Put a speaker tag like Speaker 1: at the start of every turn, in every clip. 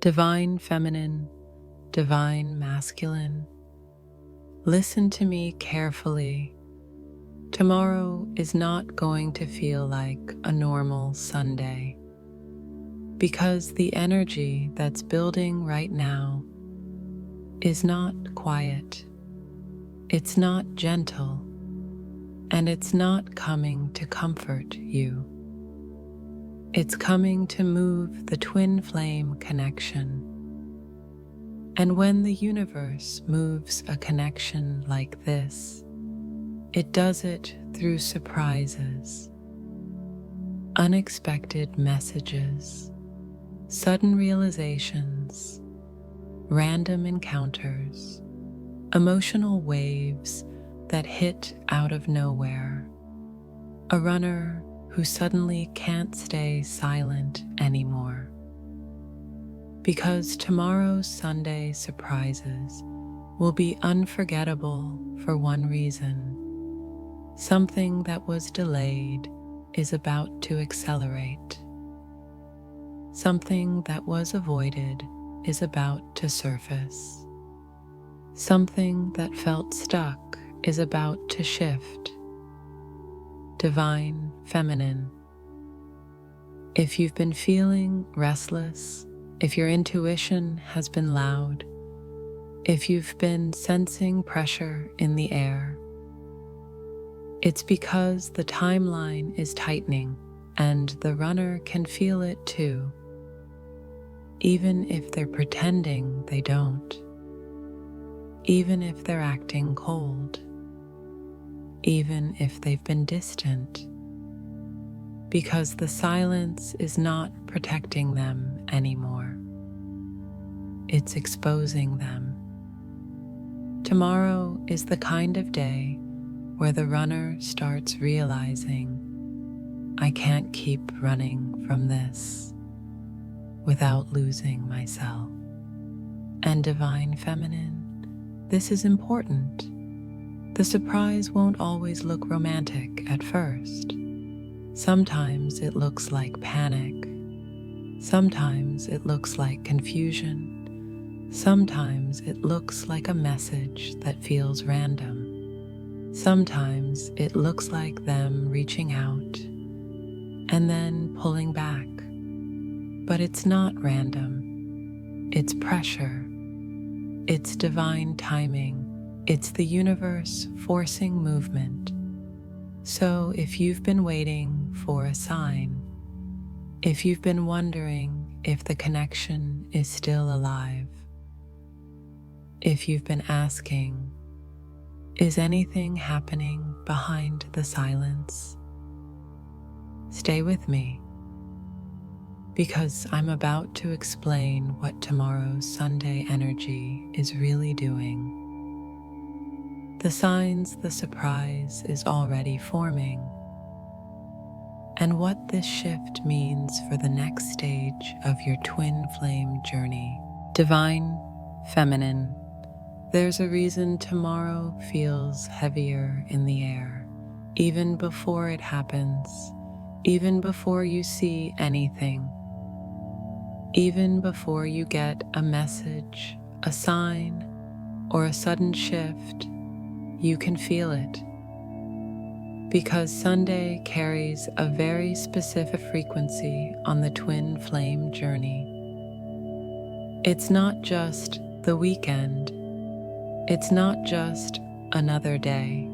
Speaker 1: Divine feminine, divine masculine, listen to me carefully. Tomorrow is not going to feel like a normal Sunday because the energy that's building right now is not quiet, it's not gentle, and it's not coming to comfort you. It's coming to move the twin flame connection. And when the universe moves a connection like this, it does it through surprises, unexpected messages, sudden realizations, random encounters, emotional waves that hit out of nowhere. A runner who suddenly can't stay silent anymore. Because tomorrow's Sunday surprises will be unforgettable for one reason. Something that was delayed is about to accelerate. Something that was avoided is about to surface. Something that felt stuck is about to shift. Divine feminine. If you've been feeling restless, if your intuition has been loud, if you've been sensing pressure in the air, it's because the timeline is tightening and the runner can feel it too, even if they're pretending they don't, even if they're acting cold, even if they've been distant, because the silence is not protecting them anymore. It's exposing them. Tomorrow is the kind of day where the runner starts realizing, I can't keep running from this without losing myself. And divine feminine, this is important. The surprise won't always look romantic at first. Sometimes it looks like panic. Sometimes it looks like confusion. Sometimes it looks like a message that feels random. Sometimes it looks like them reaching out and then pulling back. But it's not random. It's pressure. It's divine timing. It's the universe forcing movement. So if you've been waiting for a sign, if you've been wondering if the connection is still alive, if you've been asking, is anything happening behind the silence? Stay with me, because I'm about to explain what tomorrow's Sunday energy is really doing. The signs the surprise is already forming, and what this shift means for the next stage of your twin flame journey. Divine feminine, there's a reason tomorrow feels heavier in the air, even before it happens, even before you see anything, even before you get a message, a sign, or a sudden shift. You can feel it, because Sunday carries a very specific frequency on the twin flame journey. It's not just the weekend. It's not just another day.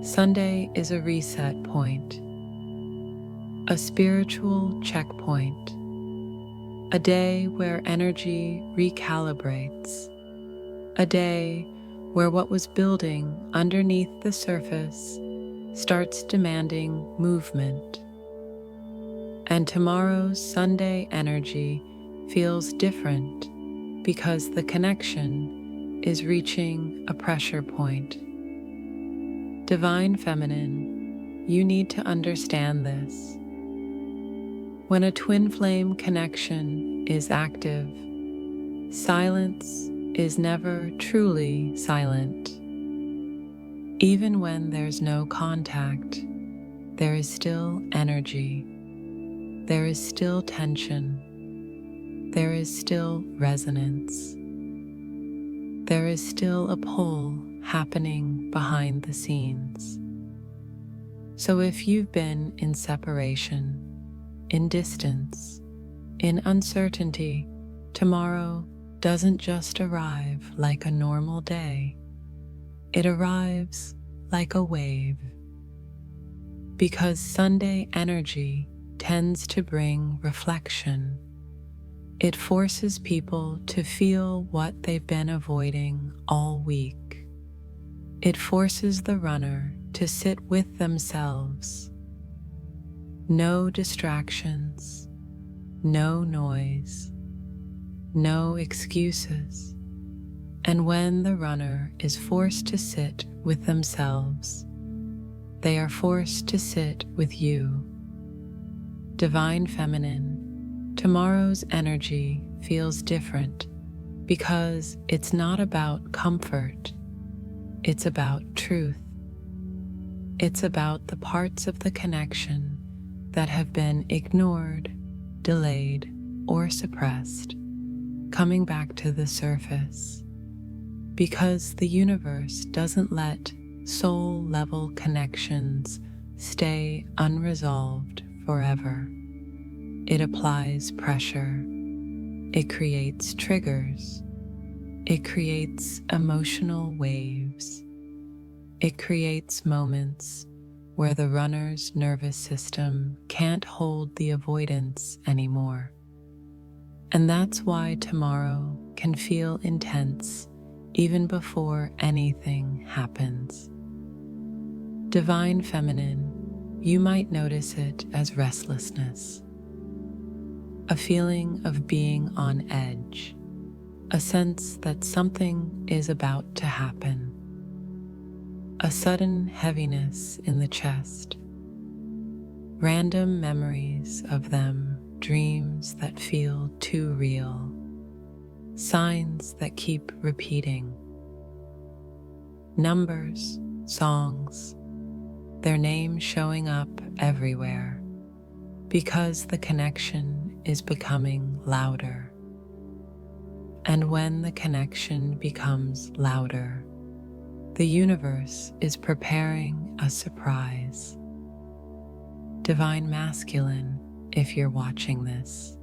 Speaker 1: Sunday is a reset point, a spiritual checkpoint, a day where energy recalibrates, a day where what was building underneath the surface starts demanding movement. And tomorrow's Sunday energy feels different because the connection is reaching a pressure point. Divine feminine, you need to understand this. When a twin flame connection is active, silence is never truly silent. Even when there's no contact, there is still energy. There is still tension. there is still resonance. There is still a pull happening behind the scenes. So if you've been in separation, in distance, in uncertainty, tomorrow doesn't just arrive like a normal day. It arrives like a wave. Because Sunday energy tends to bring reflection. It forces people to feel what they've been avoiding all week. It forces the runner to sit with themselves. No distractions, no noise, no excuses. And when the runner is forced to sit with themselves, they are forced to sit with you. Divine Feminine, tomorrow's energy feels different because it's not about comfort, it's about truth. It's about the parts of the connection that have been ignored, delayed, or suppressed, coming back to the surface. Because the universe doesn't let soul-level connections stay unresolved forever. It applies pressure. It creates triggers. It creates emotional waves. It creates moments where the runner's nervous system can't hold the avoidance anymore. And that's why tomorrow can feel intense even before anything happens. Divine Feminine, you might notice it as restlessness, a feeling of being on edge, a sense that something is about to happen. A sudden heaviness in the chest, random memories of them, dreams that feel too real, signs that keep repeating, numbers, songs, their names showing up everywhere because the connection is becoming louder. And when the connection becomes louder, the universe is preparing a surprise. Divine Masculine, if you're watching this,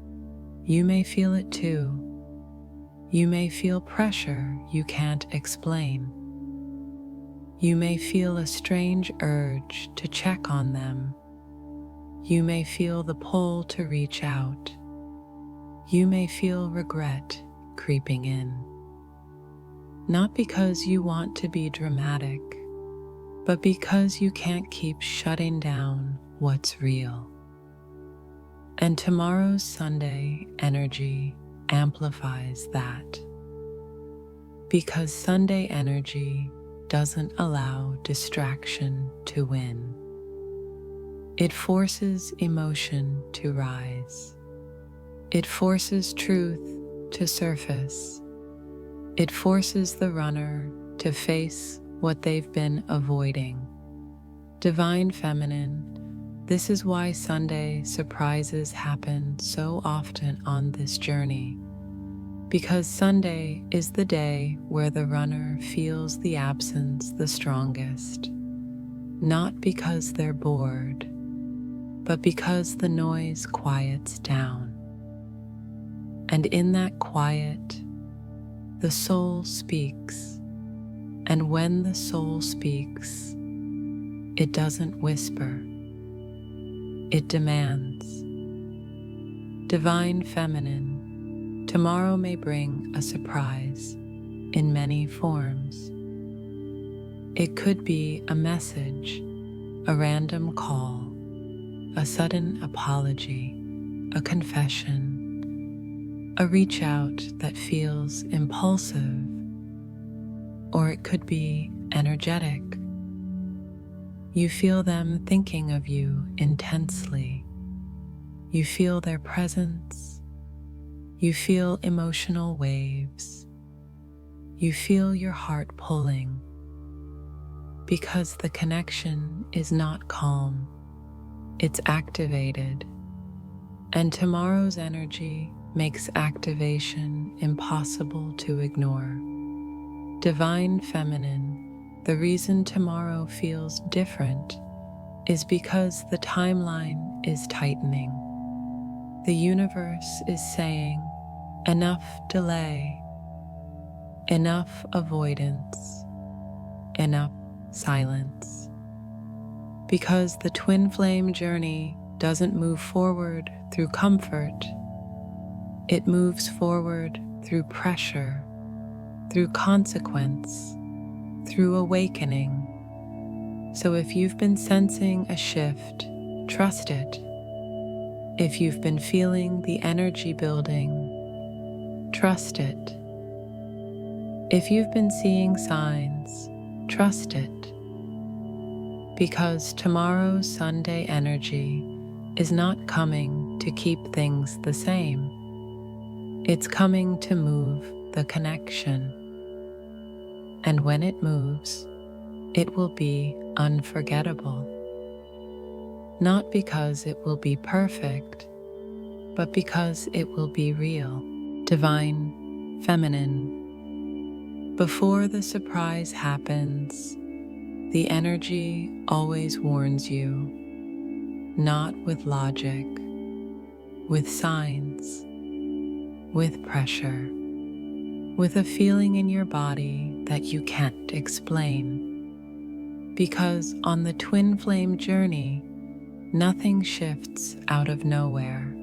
Speaker 1: you may feel it too. You may feel pressure you can't explain. You may feel a strange urge to check on them. You may feel the pull to reach out. You may feel regret creeping in. Not because you want to be dramatic, but because you can't keep shutting down what's real. And tomorrow's Sunday energy amplifies that. Because Sunday energy doesn't allow distraction to win. It forces emotion to rise. It forces truth to surface. It forces the runner to face what they've been avoiding. Divine Feminine, this is why Sunday surprises happen so often on this journey. Because Sunday is the day where the runner feels the absence the strongest. Not because they're bored, but because the noise quiets down. And in that quiet, the soul speaks, and when the soul speaks, it doesn't whisper, it demands. Divine Feminine, tomorrow may bring a surprise in many forms. It could be a message, a random call, a sudden apology, a confession, a reach out that feels impulsive, or it could be energetic. You feel them thinking of you intensely. You feel their presence. You feel emotional waves. You feel your heart pulling because the connection is not calm, it's activated. And tomorrow's energy makes activation impossible to ignore. Divine Feminine, the reason tomorrow feels different is because the timeline is tightening. The universe is saying, enough delay, enough avoidance, enough silence. Because the twin flame journey doesn't move forward through comfort, it moves forward through pressure, through consequence, through awakening. So if you've been sensing a shift, trust it. If you've been feeling the energy building, trust it. If you've been seeing signs, trust it. Because tomorrow's Sunday energy is not coming to keep things the same. It's coming to move the connection. And when it moves, it will be unforgettable. Not because it will be perfect, but because it will be real. Divine Feminine. Before the surprise happens, the energy always warns you, not with logic, with signs, with pressure, with a feeling in your body that you can't explain. Because on the twin flame journey, nothing shifts out of nowhere.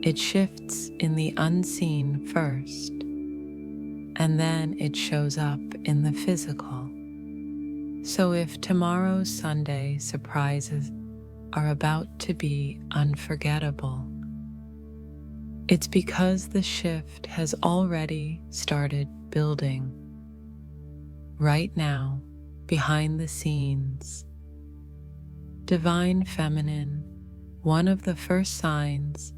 Speaker 1: It shifts in the unseen first, and then it shows up in the physical. So if tomorrow's Sunday surprises are about to be unforgettable, it's because the shift has already started building. Right now, behind the scenes. Divine Feminine, one of the first signs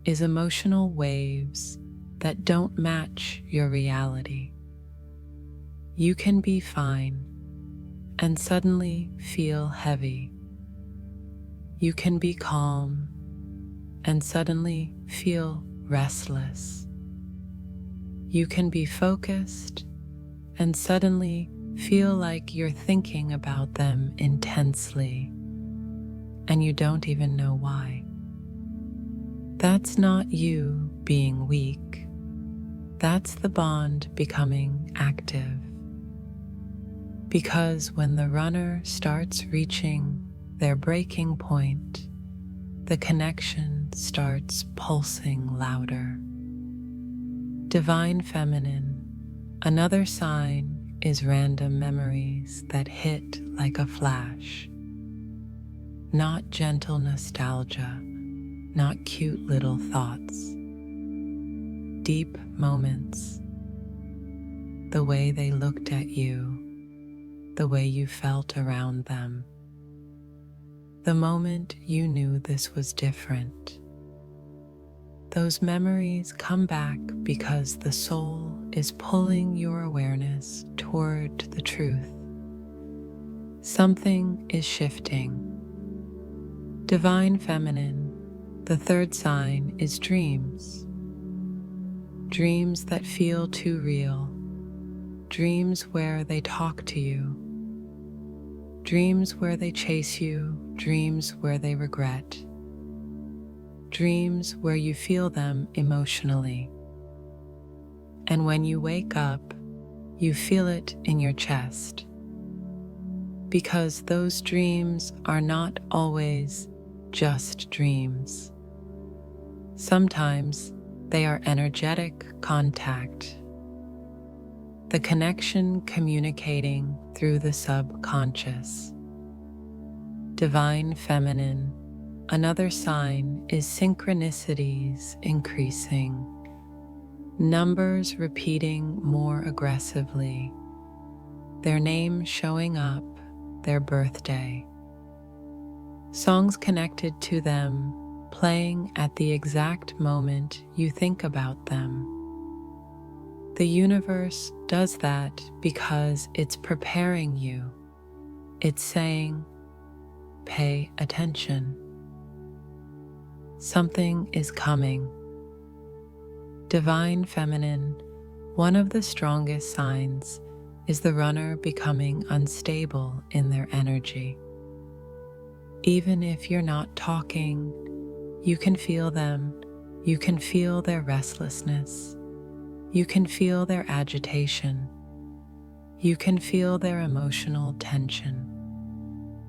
Speaker 1: is emotional waves that don't match your reality. You can be fine and suddenly feel heavy. You can be calm and suddenly feel restless. You can be focused and suddenly feel like you're thinking about them intensely, and you don't even know why. That's not you being weak. That's the bond becoming active. Because when the runner starts reaching their breaking point, the connection starts pulsing louder. Divine Feminine, another sign is random memories that hit like a flash. Not gentle nostalgia, not cute little thoughts. Deep moments, the way they looked at you, the way you felt around them. The moment you knew this was different. Those memories come back because the soul is pulling your awareness toward the truth. Something is shifting. Divine Feminine, the third sign is dreams. Dreams that feel too real. Dreams where they talk to you. Dreams where they chase you. Dreams where they regret. Dreams where you feel them emotionally. And when you wake up, you feel it in your chest. Because those dreams are not always just dreams. Sometimes they are energetic contact, the connection communicating through the subconscious. Divine Feminine, another sign is synchronicities increasing, numbers repeating more aggressively, their name showing up, their birthday, songs connected to them playing at the exact moment you think about them. The universe does that because it's preparing you. It's saying, pay attention. Something is coming. Divine Feminine, one of the strongest signs is the runner becoming unstable in their energy. Even if you're not talking, you can feel them. You can feel their restlessness. You can feel their agitation. You can feel their emotional tension.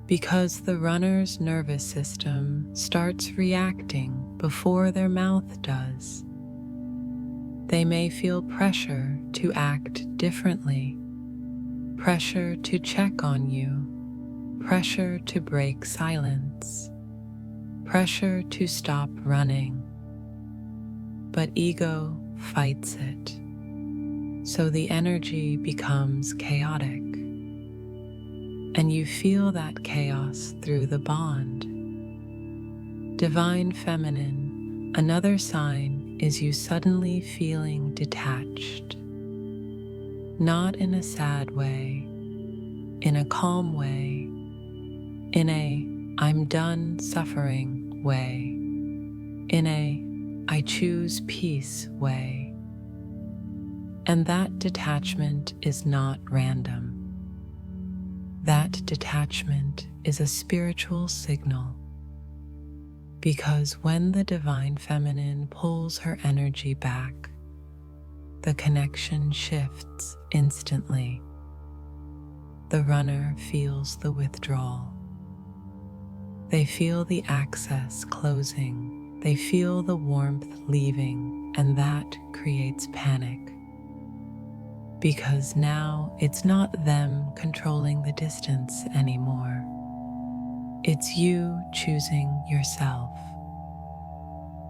Speaker 1: Because the runner's nervous system starts reacting before their mouth does. They may feel pressure to act differently, pressure to check on you, pressure to break silence, pressure to stop running. But ego fights it, so the energy becomes chaotic, and you feel that chaos through the bond. Divine Feminine, another sign is you suddenly feeling detached, not in a sad way, in a calm way, in a I'm done suffering way, in a I choose peace way. And that detachment is not random. That detachment is a spiritual signal. Because when the Divine Feminine pulls her energy back, the connection shifts instantly. The runner feels the withdrawal. They feel the access closing. They feel the warmth leaving, and that creates panic. Because now it's not them controlling the distance anymore. It's you choosing yourself.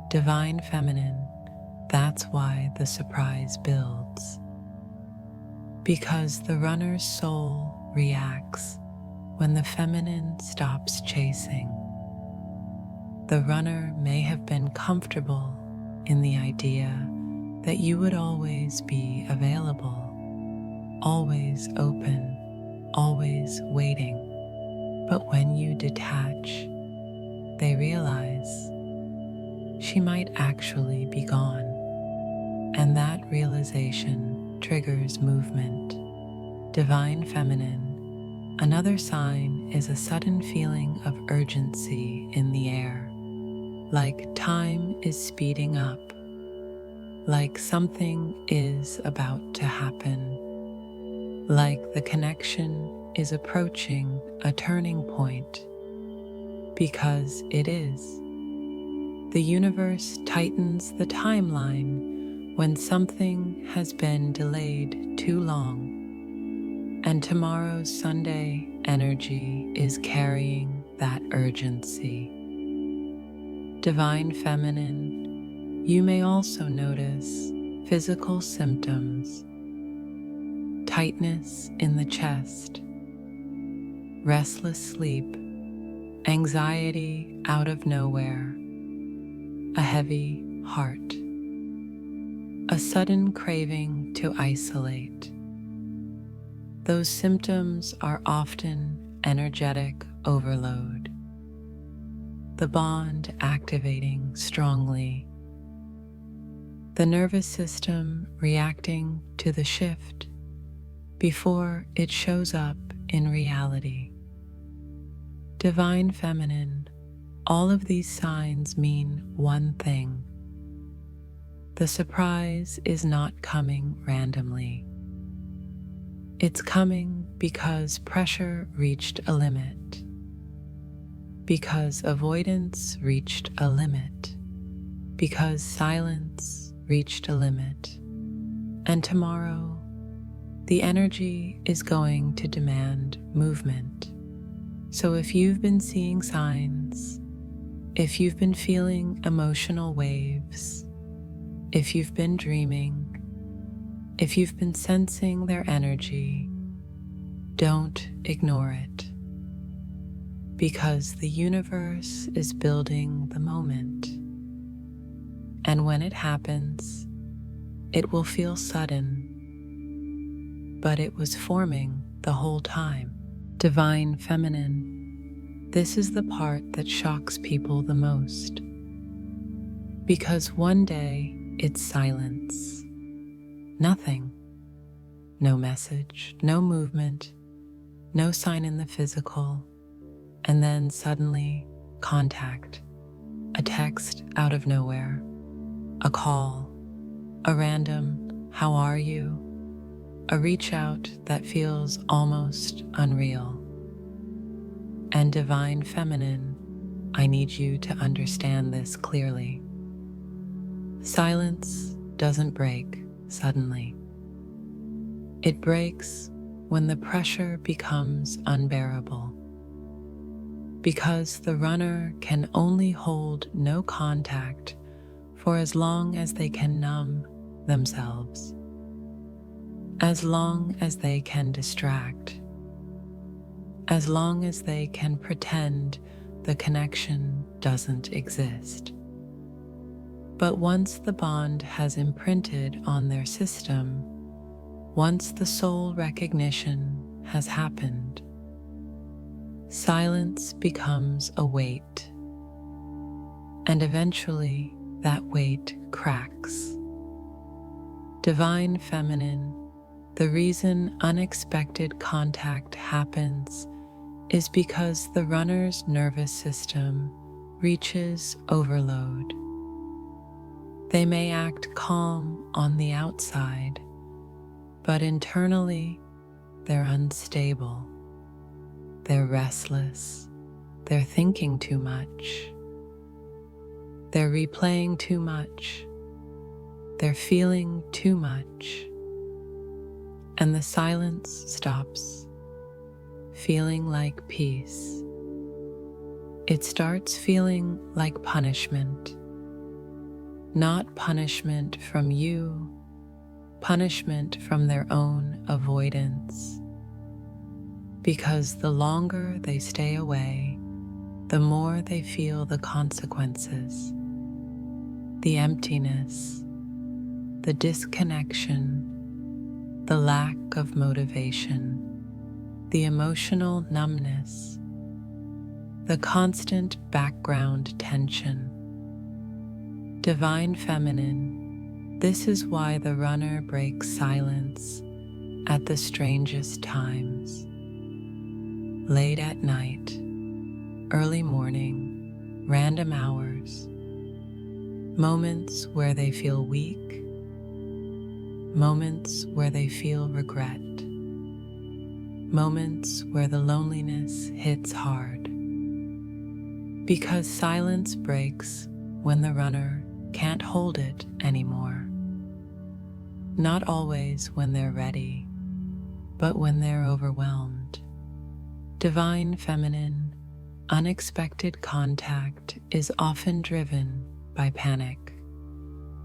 Speaker 1: Divine Feminine, that's why the surprise builds. Because the runner's soul reacts when the feminine stops chasing. The runner may have been comfortable in the idea that you would always be available, always open, always waiting. But when you detach, they realize she might actually be gone. And that realization triggers movement. Divine Feminine, another sign is a sudden feeling of urgency in the air, like time is speeding up, like something is about to happen, like the connection is approaching a turning point, because it is. The universe tightens the timeline when something has been delayed too long, and tomorrow's Sunday energy is carrying that urgency. Divine Feminine, you may also notice physical symptoms, tightness in the chest, restless sleep, anxiety out of nowhere, a heavy heart, a sudden craving to isolate. Those symptoms are often energetic overload, the bond activating strongly, the nervous system reacting to the shift before it shows up in reality. Divine Feminine, all of these signs mean one thing. The surprise is not coming randomly. It's coming because pressure reached a limit, because avoidance reached a limit, because silence reached a limit. And tomorrow, the energy is going to demand movement. So if you've been seeing signs, if you've been feeling emotional waves, if you've been dreaming, if you've been sensing their energy, don't ignore it. Because the universe is building the moment. And when it happens, it will feel sudden, but it was forming the whole time. Divine Feminine, this is the part that shocks people the most. Because one day, it's silence. Nothing. No message, no movement, no sign in the physical, and then suddenly, contact. A text out of nowhere, a call, a random, "How are you?" A reach out that feels almost unreal. And Divine Feminine, I need you to understand this clearly. Silence doesn't break suddenly. It breaks when the pressure becomes unbearable. Because the runner can only hold no contact for as long as they can numb themselves, as long as they can distract, as long as they can pretend the connection doesn't exist. But once the bond has imprinted on their system, once the soul recognition has happened, silence becomes a weight, and eventually that weight cracks. Divine Feminine, the reason unexpected contact happens is because the runner's nervous system reaches overload. They may act calm on the outside, but internally they're unstable. They're restless. They're thinking too much. They're replaying too much. They're feeling too much. And the silence stops, feeling like peace. It starts feeling like punishment. Not punishment from you, punishment from their own avoidance. Because the longer they stay away, the more they feel the consequences, the emptiness, the disconnection, the lack of motivation, the emotional numbness, the constant background tension. Divine Feminine, this is why the runner breaks silence at the strangest times. Late at night, early morning, random hours, moments where they feel weak, moments where they feel regret, moments where the loneliness hits hard. Because silence breaks when the runner can't hold it anymore. Not always when they're ready, but when they're overwhelmed. Divine Feminine, unexpected contact is often driven by panic.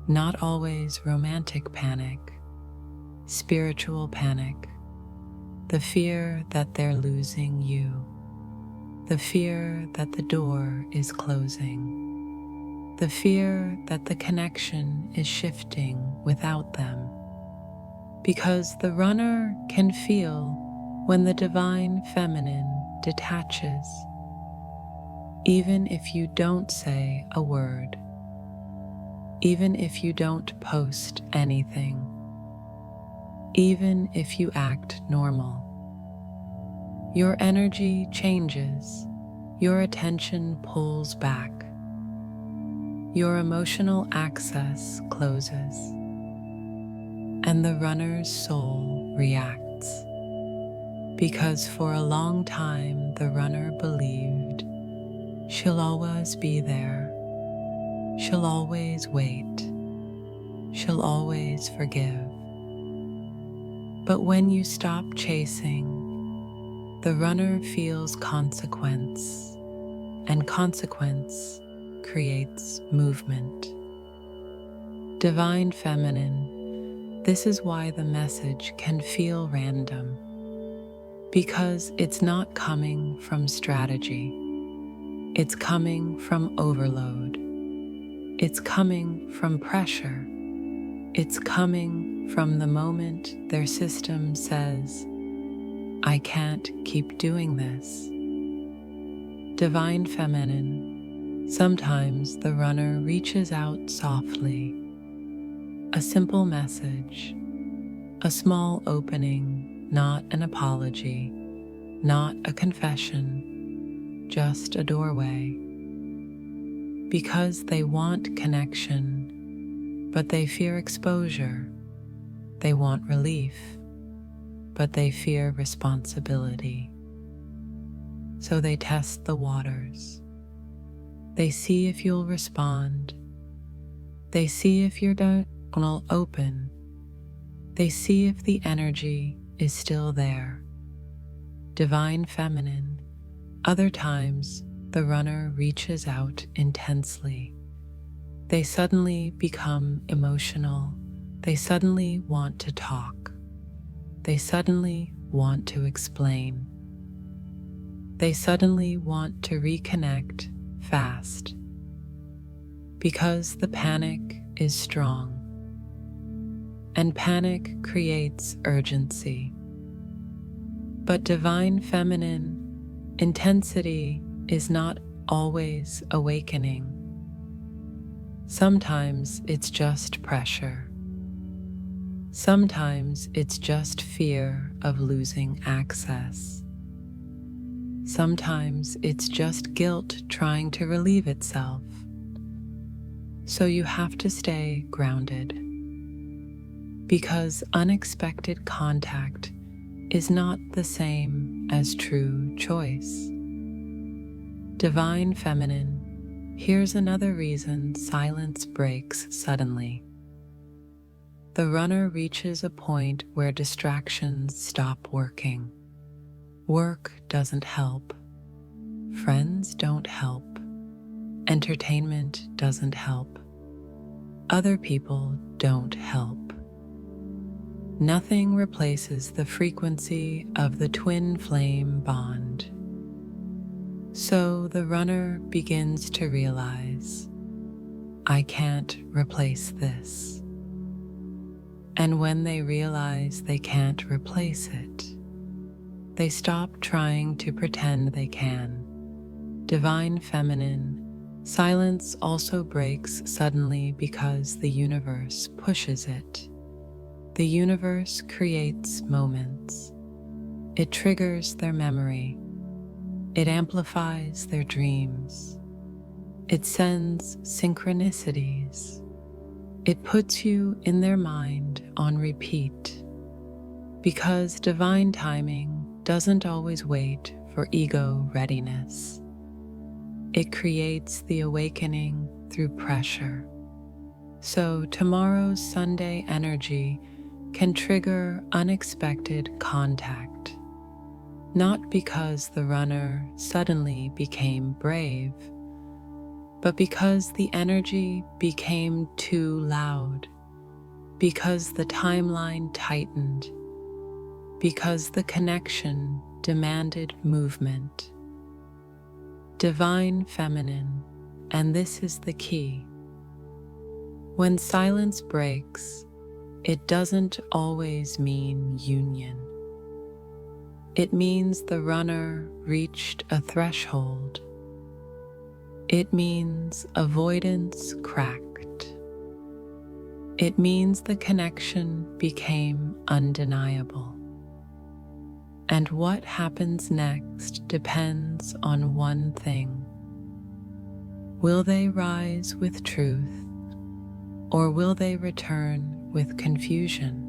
Speaker 1: Not always romantic panic, spiritual panic. The fear that they're losing you. The fear that the door is closing. The fear that the connection is shifting without them. Because the runner can feel when the Divine Feminine detaches, even if you don't say a word, even if you don't post anything, even if you act normal. Your energy changes, your attention pulls back, your emotional access closes, and the runner's soul reacts. Because for a long time the runner believed she'll always be there, she'll always wait, she'll always forgive. But when you stop chasing, the runner feels consequence, and consequence creates movement. Divine Feminine, this is why the message can feel random, because it's not coming from strategy. It's coming from overload. It's coming from pressure. It's coming from the moment their system says, I can't keep doing this. Divine Feminine, sometimes the runner reaches out softly, A simple message, a small opening, not an apology, not a confession, just a doorway. Because they want connection, but they fear exposure. They want relief, but they fear responsibility. So they test the waters. They see if you'll respond. They see if you're open. They see if the energy is still there. Divine feminine. Other times, the runner reaches out intensely. They suddenly become emotional. They suddenly want to talk. They suddenly want to explain. They suddenly want to reconnect fast. Because the panic is strong. And panic creates urgency. But divine feminine intensity is not always awakening. Sometimes it's just pressure. Sometimes it's just fear of losing access. Sometimes it's just guilt trying to relieve itself. So you have to stay grounded. Because unexpected contact is not the same as true choice. Divine feminine, here's another reason silence breaks suddenly. The runner reaches a point where distractions stop working. Work doesn't help. Friends don't help. Entertainment doesn't help. Other people don't help. Nothing replaces the frequency of the twin flame bond. So the runner begins to realize, I can't replace this. And when they realize they can't replace it, they stop trying to pretend they can. Divine feminine, silence also breaks suddenly because the universe pushes it. The universe creates moments. It triggers their memory. It amplifies their dreams. It sends synchronicities. It puts you in their mind on repeat. Because divine timing doesn't always wait for ego readiness. It creates the awakening through pressure. So tomorrow's Sunday energy can trigger unexpected contact, not because the runner suddenly became brave, but because the energy became too loud, because the timeline tightened, because the connection demanded movement. Divine feminine, and this is the key. When silence breaks, it doesn't always mean union. It means the runner reached a threshold. It means avoidance cracked. It means the connection became undeniable. And what happens next depends on one thing. Will they rise with truth, or will they return with confusion?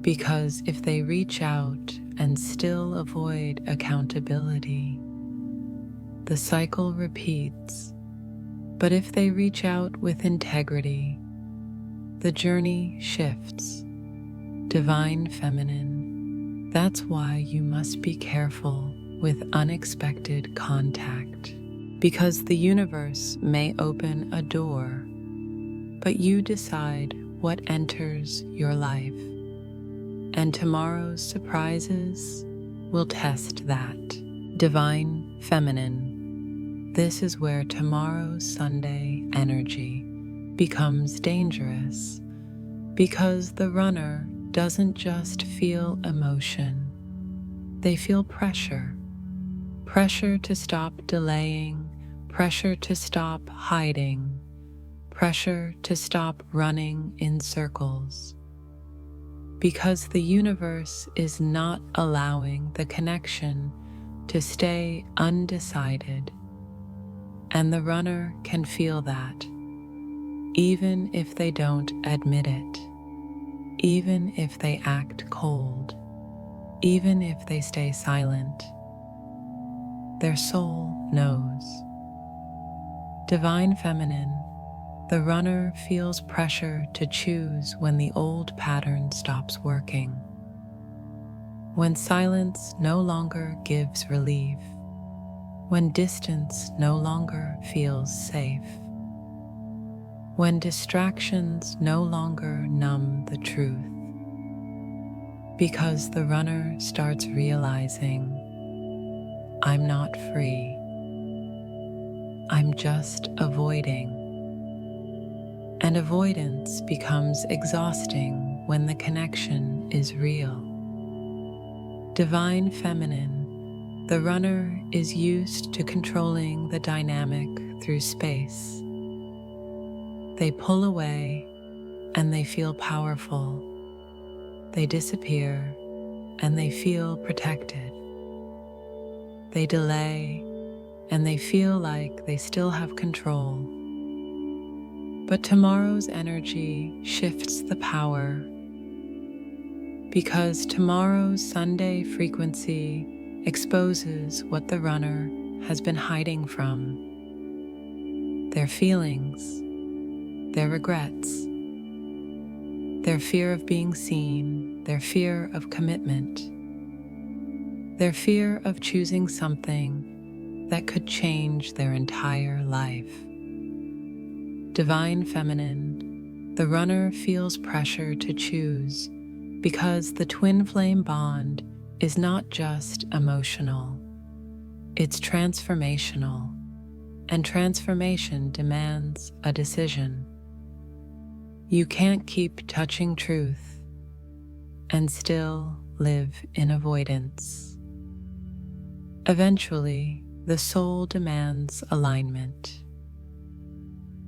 Speaker 1: Because if they reach out and still avoid accountability, the cycle repeats. But if they reach out with integrity, the journey shifts. Divine feminine, that's why you must be careful with unexpected contact. Because the universe may open a door, but you decide what enters your life. And tomorrow's surprises will test that. Divine feminine, this is where tomorrow's Sunday energy becomes dangerous, because the runner doesn't just feel emotion, they feel pressure. Pressure to stop delaying, pressure to stop hiding, pressure to stop running in circles, because the universe is not allowing the connection to stay undecided, and the runner can feel that, even if they don't admit it, even if they act cold, even if they stay silent. Their soul knows. Divine Feminine, the runner feels pressure to choose when the old pattern stops working, when silence no longer gives relief, when distance no longer feels safe, when distractions no longer numb the truth, because the runner starts realizing, I'm not free, I'm just avoiding. And avoidance becomes exhausting when the connection is real. Divine Feminine, the runner is used to controlling the dynamic through space. They pull away and they feel powerful. They disappear and they feel protected. They delay and they feel like they still have control. But tomorrow's energy shifts the power, because tomorrow's Sunday frequency exposes what the runner has been hiding from: their feelings, their regrets, their fear of being seen, their fear of commitment, their fear of choosing something that could change their entire life. Divine Feminine, the runner feels pressure to choose because the twin flame bond is not just emotional, it's transformational, and transformation demands a decision. You can't keep touching truth and still live in avoidance. Eventually, the soul demands alignment.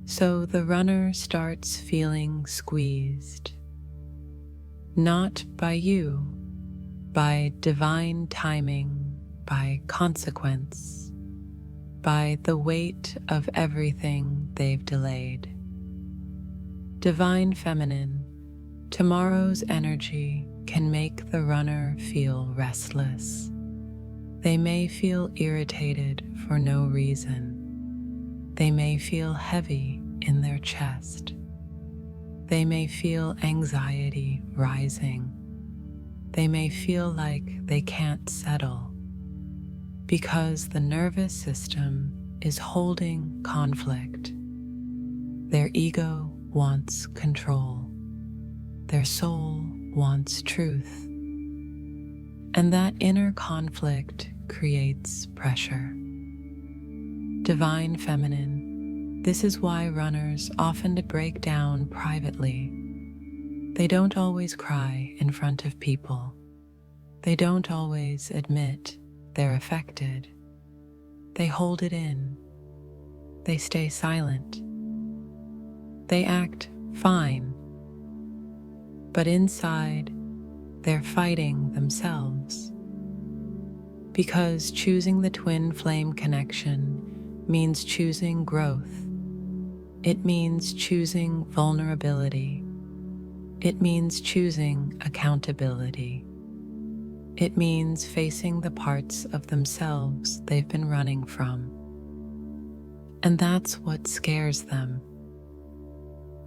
Speaker 1: So the runner starts feeling squeezed, not by you, by divine timing, by consequence, by the weight of everything they've delayed. Divine Feminine, tomorrow's energy can make the runner feel restless. They may feel irritated for no reason. They may feel heavy in their chest. They may feel anxiety rising. They may feel like they can't settle, because the nervous system is holding conflict. Their ego wants control. Their soul wants truth. And that inner conflict creates pressure. Divine Feminine, this is why runners often break down privately. They don't always cry in front of people. They don't always admit they're affected. They hold it in. They stay silent. They act fine. But inside, they're fighting themselves. Because choosing the twin flame connection means choosing growth. It means choosing vulnerability. It means choosing accountability. It means facing the parts of themselves they've been running from. And that's what scares them.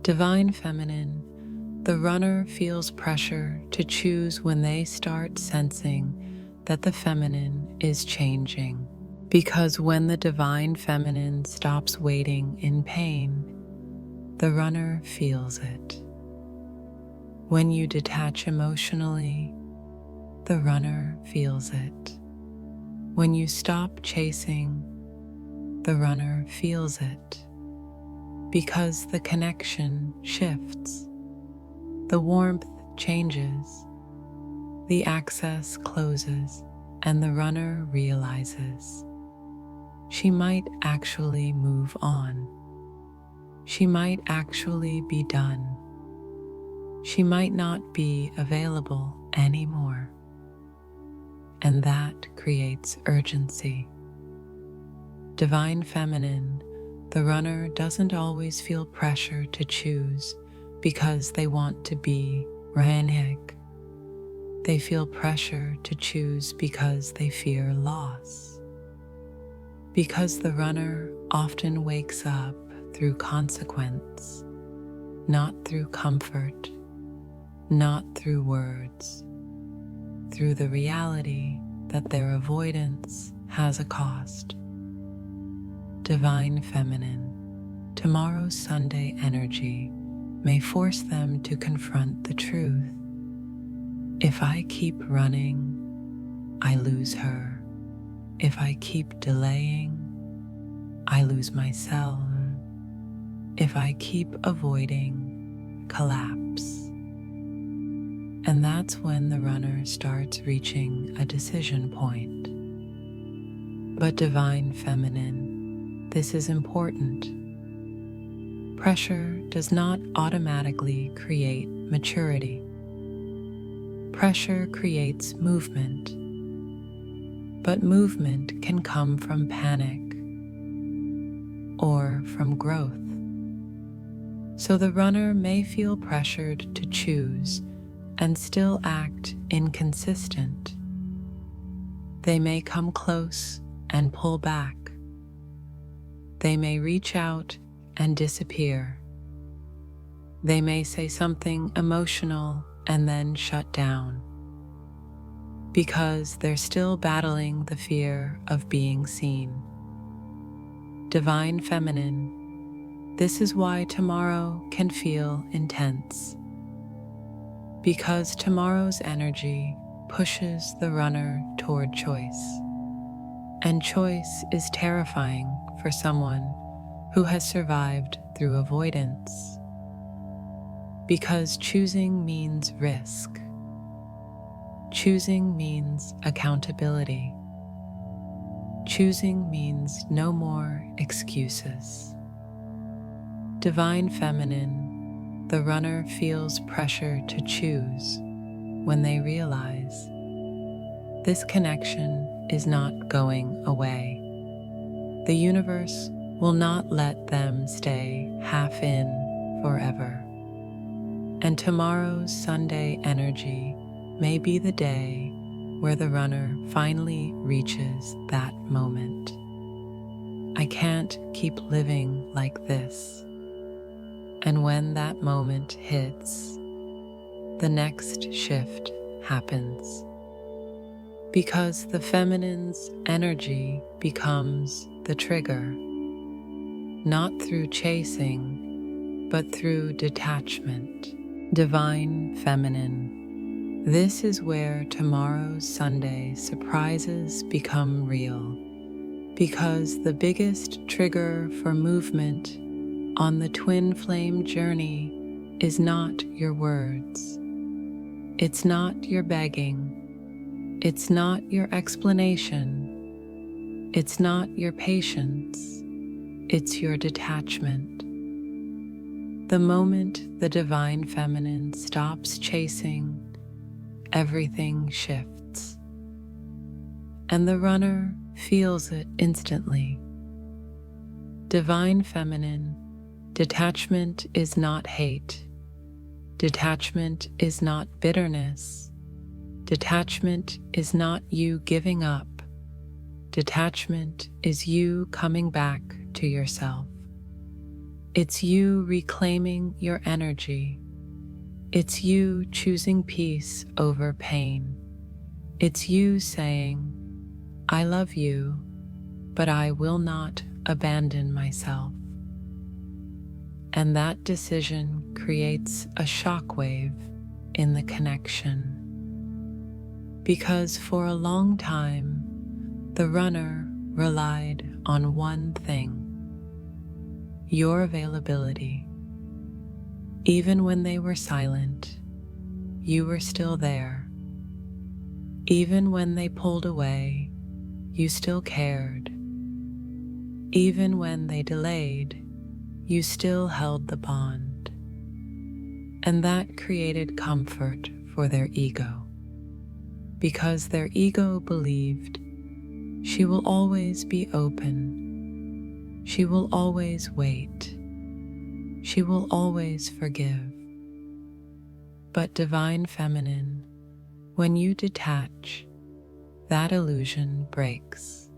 Speaker 1: Divine Feminine, the runner feels pressure to choose when they start sensing that the feminine is changing. Because when the divine feminine stops waiting in pain, the runner feels it. When you detach emotionally, the runner feels it. When you stop chasing, the runner feels it. Because the connection shifts, the warmth changes, the access closes, and the runner realizes she might actually move on. she might actually be done. She might not be available anymore. And that creates urgency. Divine Feminine, the runner doesn't always feel pressure to choose because they want to be romantic. They feel pressure to choose because they fear loss. Because the runner often wakes up through consequence, not through comfort, not through words, through the reality that their avoidance has a cost. Divine Feminine, tomorrow's Sunday energy may force them to confront the truth. If I keep running, I lose her. If I keep delaying, I lose myself. If I keep avoiding, collapse. And that's when the runner starts reaching a decision point. But Divine Feminine, this is important. Pressure does not automatically create maturity. Pressure creates movement, but movement can come from panic or from growth. So the runner may feel pressured to choose and still act inconsistent. They may come close and pull back. They may reach out and disappear. They may say something emotional and then shut down because they're still battling the fear of being seen. Divine Feminine, this is why tomorrow can feel intense. Because tomorrow's energy pushes the runner toward choice. And choice is terrifying for someone who has survived through avoidance. Because choosing means risk. Choosing means accountability. Choosing means no more excuses. Divine Feminine, the runner feels pressure to choose when they realize this connection is not going away. The universe will not let them stay half in forever. And tomorrow's Sunday energy may be the day where the runner finally reaches that moment. I can't keep living like this. And when that moment hits, the next shift happens. Because the feminine's energy becomes the trigger, not through chasing, but through detachment. Divine Feminine, this is where tomorrow's Sunday surprises become real, because the biggest trigger for movement on the twin flame journey is not your words. It's not your begging. It's not your explanation. It's not your patience. It's your detachment. The moment the Divine Feminine stops chasing, everything shifts. And the runner feels it instantly. Divine Feminine, detachment is not hate. Detachment is not bitterness. Detachment is not you giving up. Detachment is you coming back to yourself. It's you reclaiming your energy. It's you choosing peace over pain. It's you saying, I love you, but I will not abandon myself. And that decision creates a shockwave in the connection. Because for a long time, the runner relied on one thing: your availability. Even when they were silent, you were still there. Even when they pulled away, you still cared. Even when they delayed, you still held the bond, and that created comfort for their ego, because their ego believed she will always be open, she will always wait, she will always forgive. But Divine Feminine, when you detach, that illusion breaks.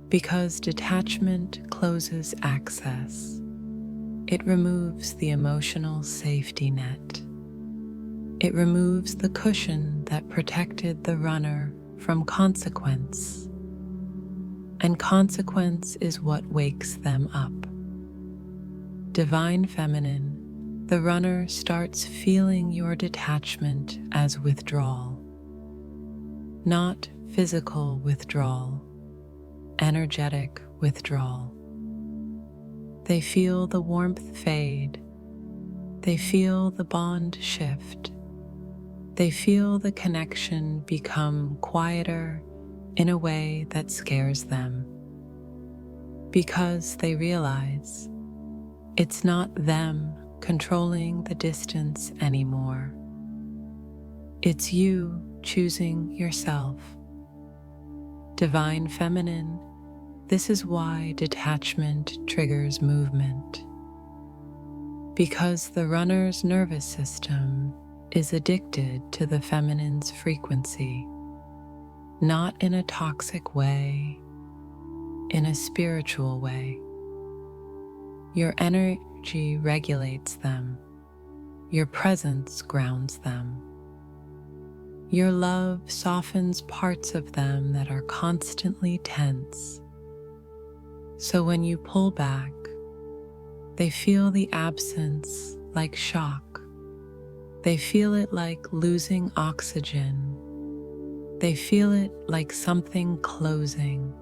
Speaker 1: Because detachment closes access, it removes the emotional safety net. It removes the cushion that protected the runner from consequence. And consequence is what wakes them up. Divine Feminine, the runner starts feeling your detachment as withdrawal. Not physical withdrawal, energetic withdrawal. They feel the warmth fade. They feel the bond shift. They feel the connection become quieter in a way that scares them, because they realize it's not them controlling the distance anymore. It's you choosing yourself. Divine Feminine, this is why detachment triggers movement. Because the runner's nervous system is addicted to the feminine's frequency, not in a toxic way, in a spiritual way. Your energy regulates them. Your presence grounds them. Your love softens parts of them that are constantly tense. So when you pull back, they feel the absence like shock. They feel it like losing oxygen. They feel it like something closing.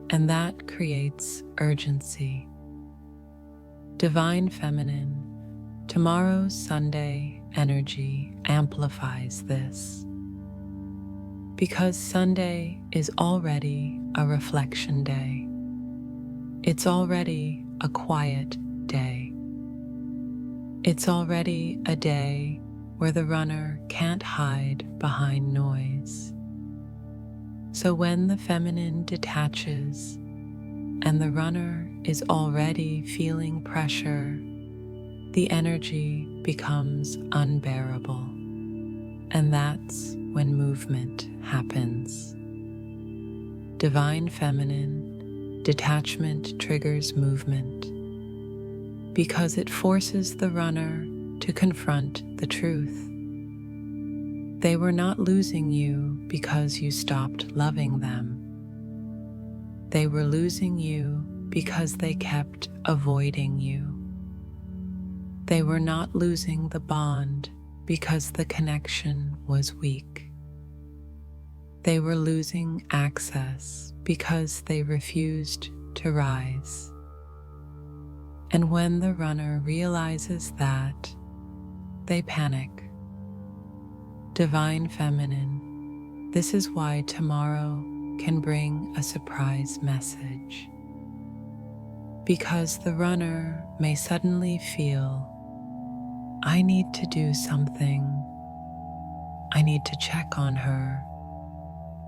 Speaker 1: And that creates urgency. Divine Feminine, tomorrow's Sunday energy amplifies this. Because Sunday is already a reflection day. It's already a quiet day. It's already a day where the runner can't hide behind noise. So when the feminine detaches and the runner is already feeling pressure, the energy becomes unbearable. And that's when movement happens. Divine Feminine, detachment triggers movement because it forces the runner to confront the truth. They were not losing you because you stopped loving them. They were losing you because they kept avoiding you. They were not losing the bond because the connection was weak. They were losing access because they refused to rise. And when the runner realizes that, they panic. Divine Feminine, this is why tomorrow can bring a surprise message. Because the runner may suddenly feel, I need to do something. I need to check on her.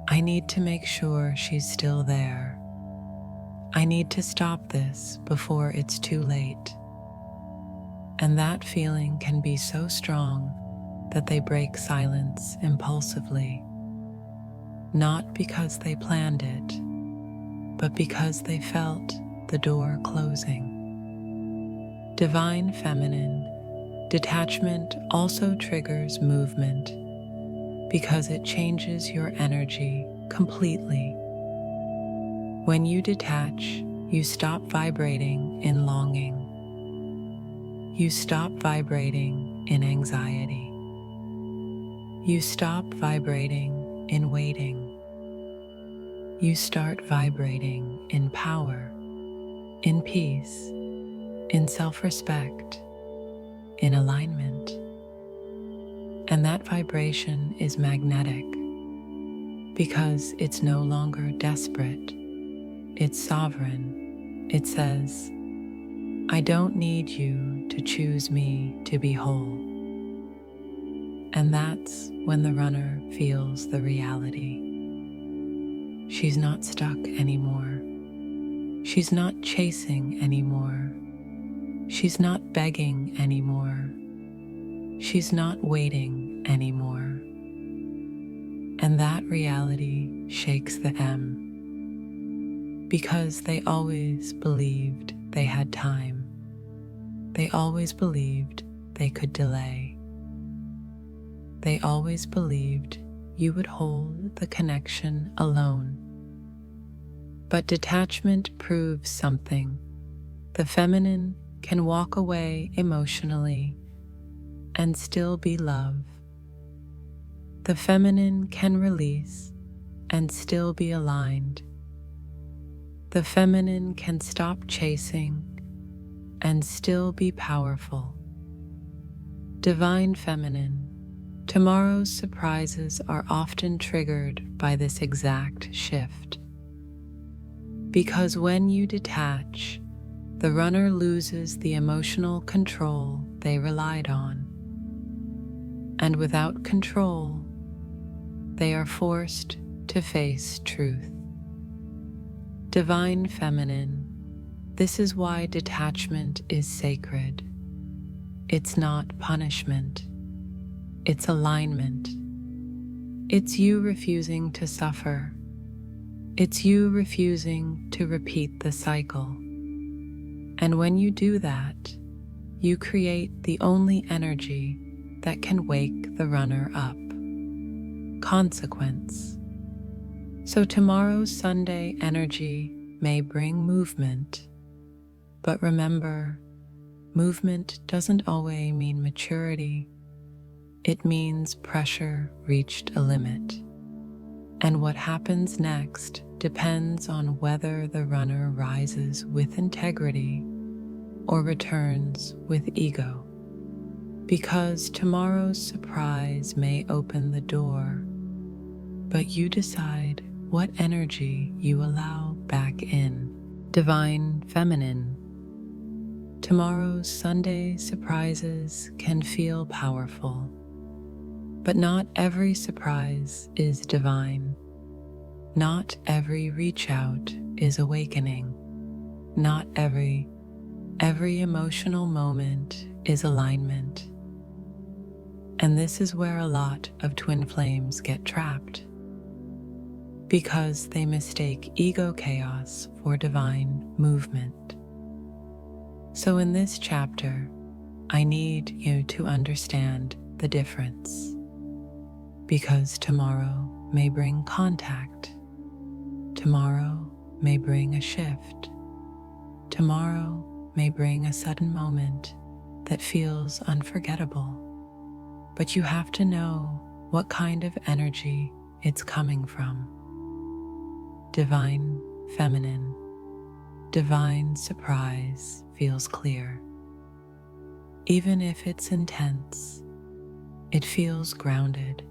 Speaker 1: I need to make sure she's still there. I need to stop this before it's too late. And that feeling can be so strong that they break silence impulsively, not because they planned it, but because they felt the door closing. Divine Feminine, detachment also triggers movement because it changes your energy completely. When you detach, you stop vibrating in longing. You stop vibrating in anxiety. You stop vibrating in waiting. You start vibrating in power, in peace, in self-respect, in alignment. And that vibration is magnetic because it's no longer desperate. It's sovereign. It says, I don't need you to choose me to be whole. And that's when the runner feels the reality. She's not stuck anymore. She's not chasing anymore. She's not begging anymore. She's not waiting anymore. And that reality shakes the M, because they always believed they had time. They always believed they could delay. They always believed you would hold the connection alone. But detachment proves something. The feminine can walk away emotionally and still be love. The feminine can release and still be aligned. The feminine can stop chasing and still be powerful. Divine feminine, tomorrow's surprises are often triggered by this exact shift. Because when you detach, the runner loses the emotional control they relied on. And without control, they are forced to face truth. Divine feminine, this is why detachment is sacred. It's not punishment. It's alignment. It's you refusing to suffer. It's you refusing to repeat the cycle. And when you do that, you create the only energy that can wake the runner up. Consequence. So tomorrow's Sunday energy may bring movement, but remember, movement doesn't always mean maturity. It means pressure reached a limit. And what happens next depends on whether the runner rises with integrity or returns with ego. Because tomorrow's surprise may open the door, but you decide what energy you allow back in. Divine feminine, tomorrow's Sunday surprises can feel powerful, but not every surprise is divine. Not every reach out is awakening. Not every emotional moment is alignment. And this is where a lot of twin flames get trapped, because they mistake ego chaos for divine movement. So in this chapter, I need you to understand the difference, because tomorrow may bring contact. Tomorrow may bring a shift. Tomorrow may bring a sudden moment that feels unforgettable. But you have to know what kind of energy it's coming from. Divine feminine, divine surprise feels clear. Even if it's intense, it feels grounded.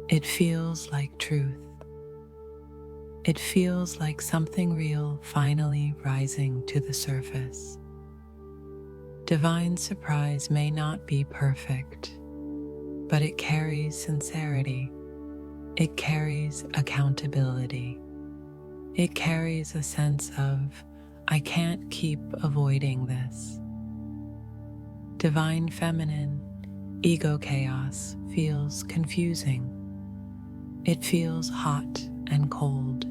Speaker 1: It feels like truth. It feels like something real finally rising to the surface. Divine surprise may not be perfect, but it carries sincerity. It carries accountability. It carries a sense of, I can't keep avoiding this. Divine feminine, ego chaos feels confusing. It feels hot and cold.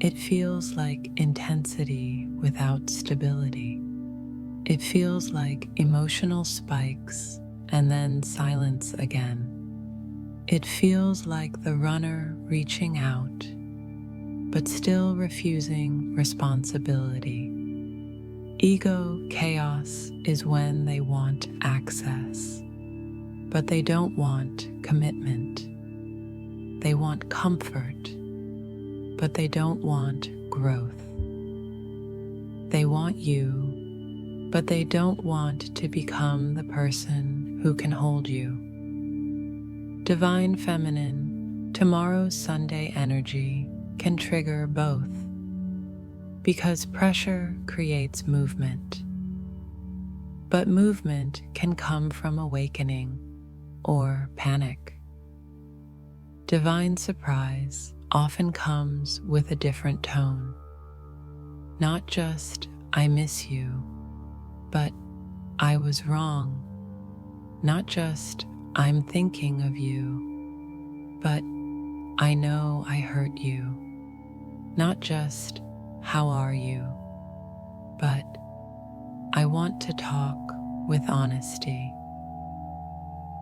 Speaker 1: It feels like intensity without stability. It feels like emotional spikes and then silence again. It feels like the runner reaching out, but still refusing responsibility. Ego chaos is when they want access, but they don't want commitment. They want comfort, but they don't want growth. They want you, but they don't want to become the person who can hold you. Divine feminine, tomorrow's Sunday energy can trigger both. because pressure creates movement. But movement can come from awakening or panic. Divine surprise often comes with a different tone. Not just, I miss you, but I was wrong. Not just, I'm thinking of you, but I know I hurt you. Not just, how are you, but I want to talk with honesty.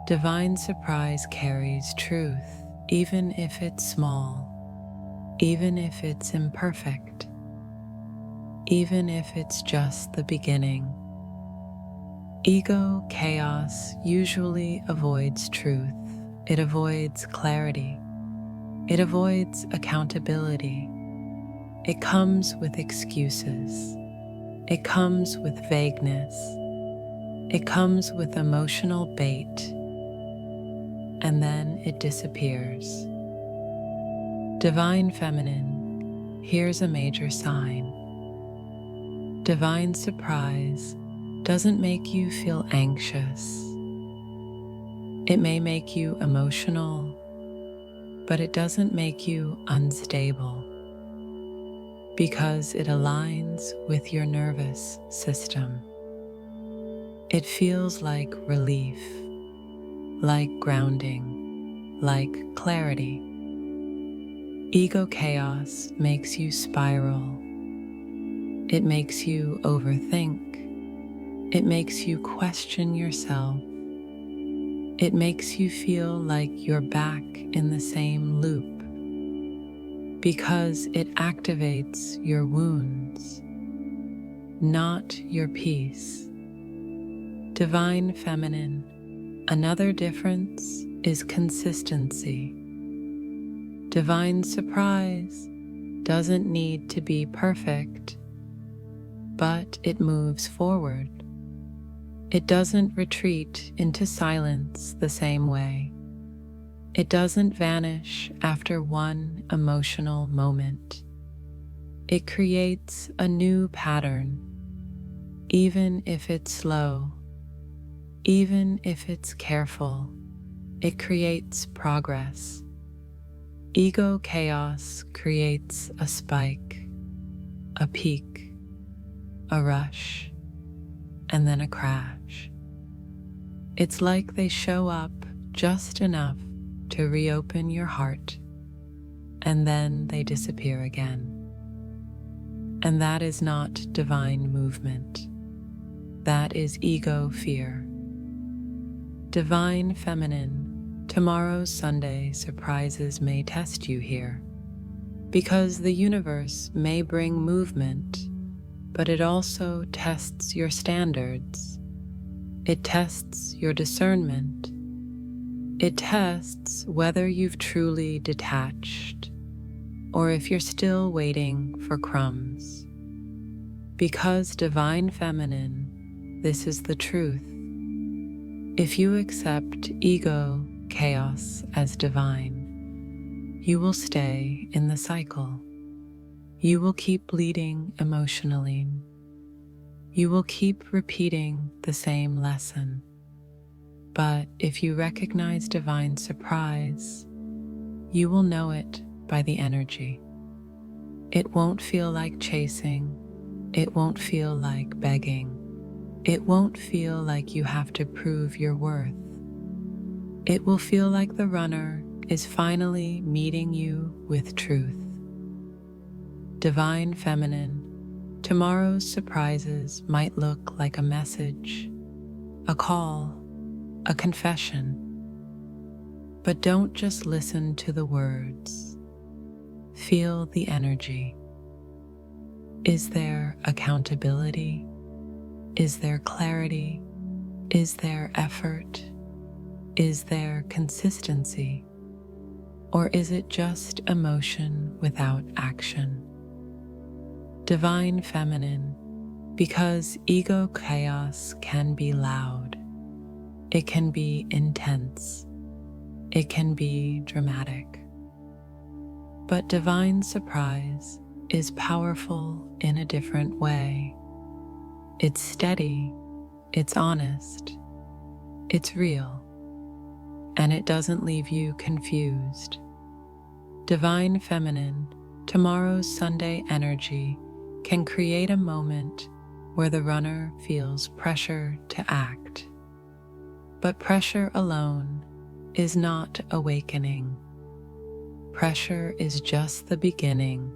Speaker 1: Divine surprise carries truth, even if it's small, even if it's imperfect, even if it's just the beginning. Ego chaos usually avoids truth. It avoids clarity. It avoids accountability. It comes with excuses. It comes with vagueness. It comes with emotional bait, and then it disappears. Divine feminine, here's a major sign. Divine surprise doesn't make you feel anxious. It may make you emotional, but it doesn't make you unstable because it aligns with your nervous system. It feels like relief, like grounding, like clarity. Ego chaos makes you spiral. It makes you overthink. It makes you question yourself. It makes you feel like you're back in the same loop because it activates your wounds, not your peace. Divine feminine, another difference is consistency. Divine surprise doesn't need to be perfect, but it moves forward. It doesn't retreat into silence the same way. It doesn't vanish after one emotional moment. It creates a new pattern, even if it's slow, even if it's careful. It creates progress. Ego chaos creates a spike, a peak, a rush, and then a crash. It's like they show up just enough to reopen your heart, and then they disappear again. And that is not divine movement. That is ego fear. Divine feminine, tomorrow's Sunday surprises may test you here, because the universe may bring movement, but it also tests your standards. It tests your discernment. It tests whether you've truly detached or if you're still waiting for crumbs. Because divine feminine, this is the truth. If you accept ego chaos as divine, you will stay in the cycle. You will keep bleeding emotionally. You will keep repeating the same lesson. But if you recognize divine surprise, you will know it by the energy. It won't feel like chasing. It won't feel like begging. It won't feel like you have to prove your worth. It will feel like the runner is finally meeting you with truth. Divine feminine, tomorrow's surprises might look like a message, a call, a confession. But don't just listen to the words. Feel the energy. Is there accountability? Is there clarity? Is there effort? Is there consistency? Or is it just emotion without action? Divine feminine, because ego chaos can be loud. It can be intense. It can be dramatic. But divine surprise is powerful in a different way. It's steady, it's honest, it's real, and it doesn't leave you confused. Divine Feminine, tomorrow's Sunday energy can create a moment where the runner feels pressure to act. But pressure alone is not awakening. Pressure is just the beginning.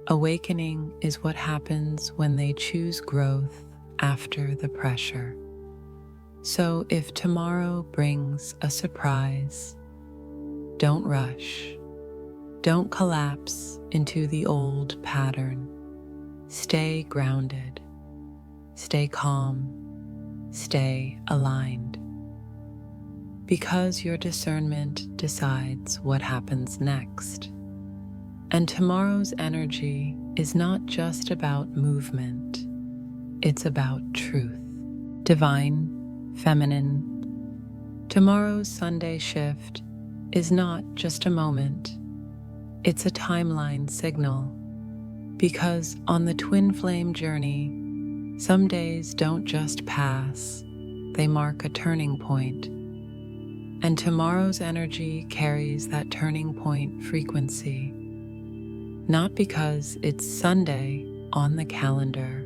Speaker 1: Awakening is what happens when they choose growth after the pressure. So if tomorrow brings a surprise, don't rush. Don't collapse into the old pattern. Stay grounded. Stay calm. Stay aligned. Because your discernment decides what happens next. And tomorrow's energy is not just about movement, it's about truth. Divine Feminine, tomorrow's Sunday shift is not just a moment, it's a timeline signal. Because on the twin flame journey, some days don't just pass, they mark a turning point. And tomorrow's energy carries that turning point frequency. Not because it's Sunday on the calendar,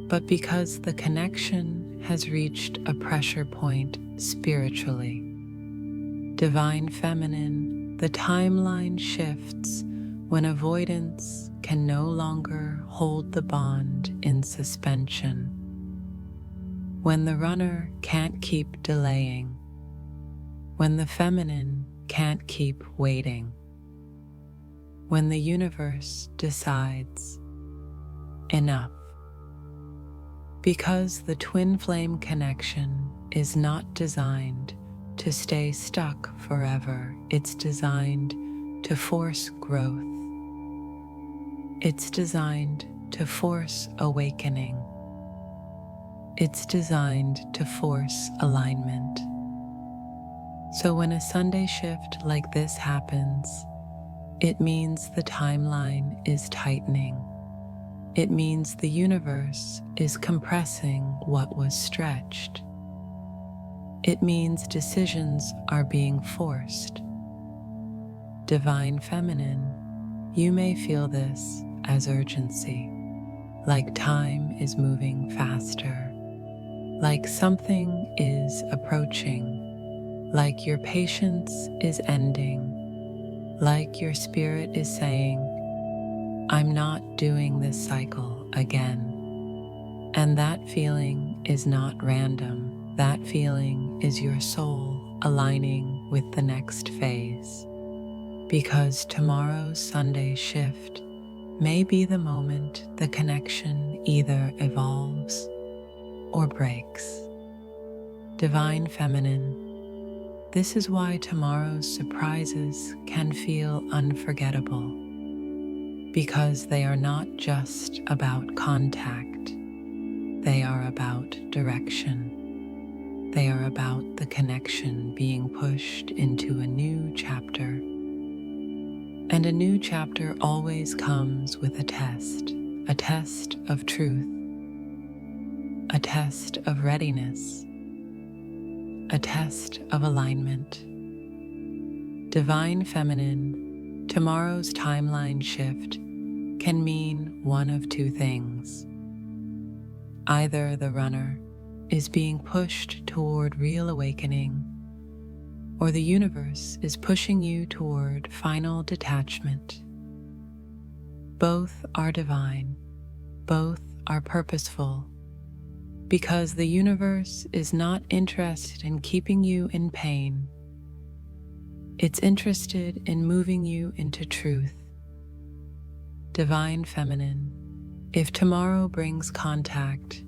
Speaker 1: but because the connection has reached a pressure point spiritually. Divine Feminine, the timeline shifts when avoidance can no longer hold the bond in suspension. When the runner can't keep delaying. When the feminine can't keep waiting. When the universe decides enough. Because the twin flame connection is not designed to stay stuck forever, it's designed to force growth. It's designed to force awakening. It's designed to force alignment. So when a Sunday shift like this happens, it means the timeline is tightening. It means the universe is compressing what was stretched. It means decisions are being forced. Divine Feminine, you may feel this as urgency, like time is moving faster, like something is approaching, like your patience is ending, like your spirit is saying, I'm not doing this cycle again. And that feeling is not random. That feeling is your soul aligning with the next phase. Because tomorrow's Sunday shift may be the moment the connection either evolves or breaks. Divine Feminine, this is why tomorrow's surprises can feel unforgettable. Because they are not just about contact, they are about direction. They are about the connection being pushed into a new chapter. And a new chapter always comes with a test of truth, a test of readiness, a test of alignment. Divine Feminine, tomorrow's timeline shift can mean one of two things. Either the runner is being pushed toward real awakening, or the universe is pushing you toward final detachment. Both are divine, both are purposeful, because the universe is not interested in keeping you in pain. It's interested in moving you into truth. Divine Feminine, if tomorrow brings contact,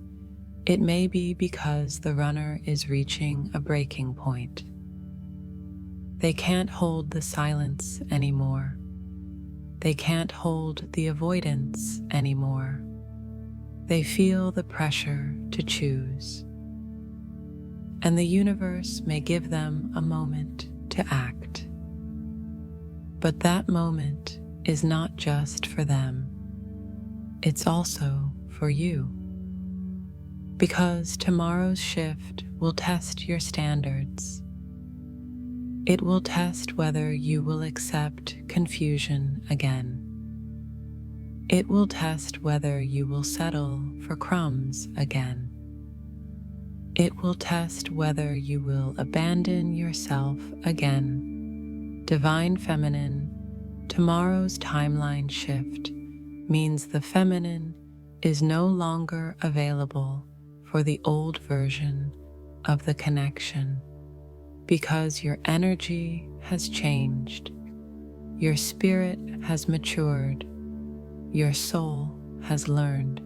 Speaker 1: it may be because the runner is reaching a breaking point. They can't hold the silence anymore. They can't hold the avoidance anymore. They feel the pressure to choose. And the universe may give them a moment to act. But that moment is not just for them. it's also for you. Because tomorrow's shift will test your standards. It will test whether you will accept confusion again. It will test whether you will settle for crumbs again. It will test whether you will abandon yourself again. Divine Feminine, tomorrow's timeline shift means the feminine is no longer available for the old version of the connection, because your energy has changed, your spirit has matured, your soul has learned.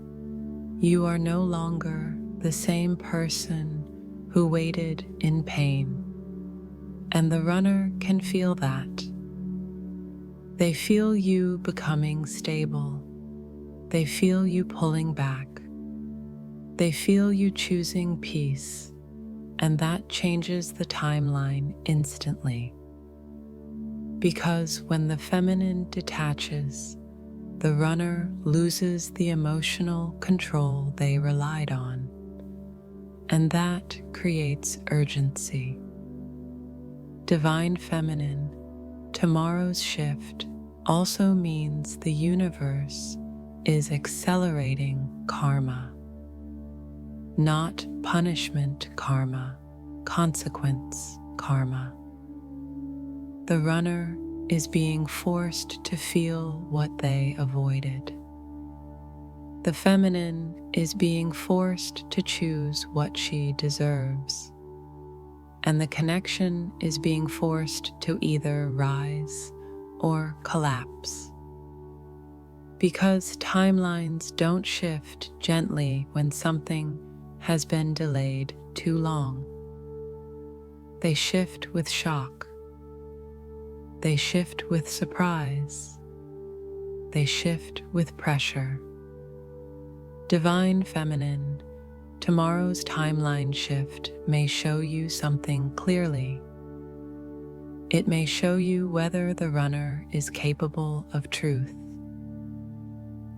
Speaker 1: You are no longer the same person who waited in pain, and the runner can feel that. They feel you becoming stable. They feel you pulling back. They feel you choosing peace, and that changes the timeline instantly. Because when the feminine detaches, the runner loses the emotional control they relied on, and that creates urgency. Divine Feminine, tomorrow's shift also means the universe is accelerating karma. Not punishment karma, consequence karma. The runner is being forced to feel what they avoided. The feminine is being forced to choose what she deserves. And the connection is being forced to either rise or collapse. Because timelines don't shift gently when something has been delayed too long. They shift with shock. They shift with surprise. They shift with pressure. Divine Feminine, tomorrow's timeline shift may show you something clearly. It may show you whether the runner is capable of truth.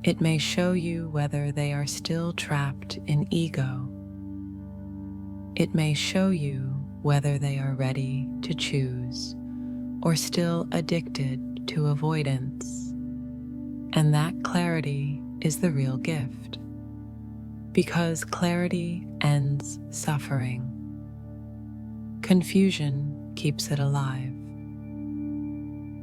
Speaker 1: It may show you whether they are still trapped in ego. It may show you whether they are ready to choose or still addicted to avoidance. And that clarity is the real gift, because clarity ends suffering. Confusion keeps it alive.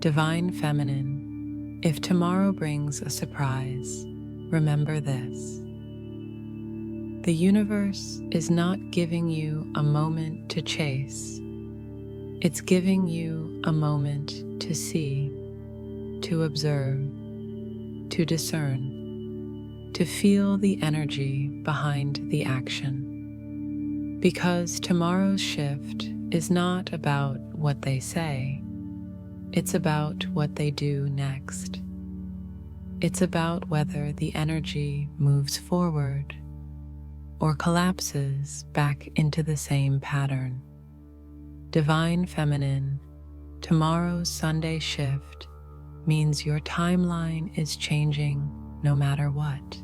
Speaker 1: Divine Feminine, if tomorrow brings a surprise, remember this. The universe is not giving you a moment to chase. It's giving you a moment to see, to observe, to discern, to feel the energy behind the action. Because tomorrow's shift is not about what they say. It's about what they do next. It's about whether the energy moves forward or collapses back into the same pattern. Divine Feminine, tomorrow's Sunday shift means your timeline is changing no matter what.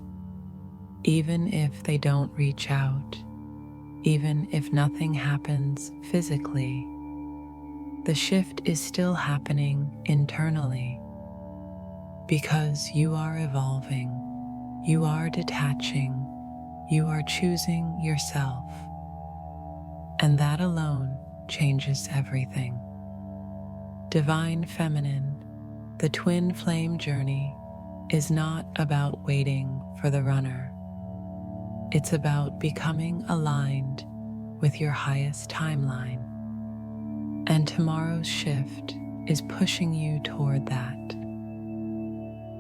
Speaker 1: Even if they don't reach out, even if nothing happens physically, the shift is still happening internally. Because you are evolving, you are detaching, you are choosing yourself. And that alone changes everything. Divine Feminine, the twin flame journey is not about waiting for the runner. It's about becoming aligned with your highest timeline. And tomorrow's shift is pushing you toward that.